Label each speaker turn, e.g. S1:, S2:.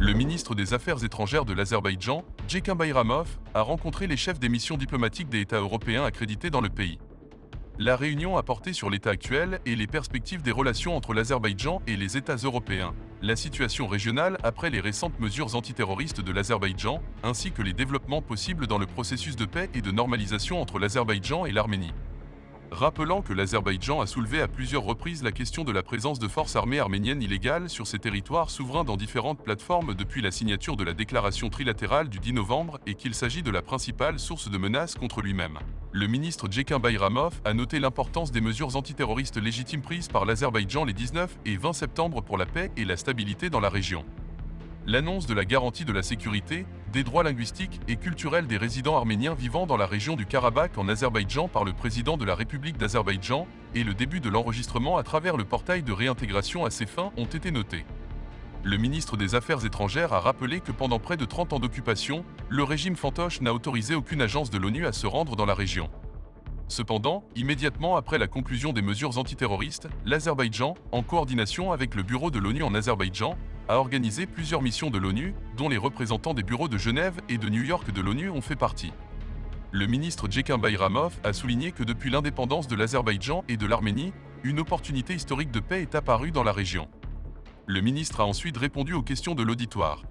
S1: Le ministre des Affaires étrangères de l'Azerbaïdjan, Djekin Bayramov, a rencontré les chefs des missions diplomatiques des États européens accrédités dans le pays. La réunion a porté sur l'état actuel et les perspectives des relations entre l'Azerbaïdjan et les États européens, la situation régionale après les récentes mesures antiterroristes de l'Azerbaïdjan, ainsi que les développements possibles dans le processus de paix et de normalisation entre l'Azerbaïdjan et l'Arménie. Rappelant que l'Azerbaïdjan a soulevé à plusieurs reprises la question de la présence de forces armées arméniennes illégales sur ses territoires souverains dans différentes plateformes depuis la signature de la déclaration trilatérale du 10 novembre et qu'il s'agit de la principale source de menaces contre lui-même. Le ministre Djekin Bayramov a noté l'importance des mesures antiterroristes légitimes prises par l'Azerbaïdjan les 19 et 20 septembre pour la paix et la stabilité dans la région. L'annonce de la garantie de la sécurité, des droits linguistiques et culturels des résidents arméniens vivant dans la région du Karabakh en Azerbaïdjan par le président de la République d'Azerbaïdjan et le début de l'enregistrement à travers le portail de réintégration à ces fins ont été notés. Le ministre des Affaires étrangères a rappelé que pendant près de 30 ans d'occupation, le régime fantoche n'a autorisé aucune agence de l'ONU à se rendre dans la région. Cependant, immédiatement après la conclusion des mesures antiterroristes, l'Azerbaïdjan, en coordination avec le bureau de l'ONU en Azerbaïdjan, a organisé plusieurs missions de l'ONU, dont les représentants des bureaux de Genève et de New York de l'ONU ont fait partie. Le ministre Djekin Bayramov a souligné que depuis l'indépendance de l'Azerbaïdjan et de l'Arménie, une opportunité historique de paix est apparue dans la région. Le ministre a ensuite répondu aux questions de l'auditoire.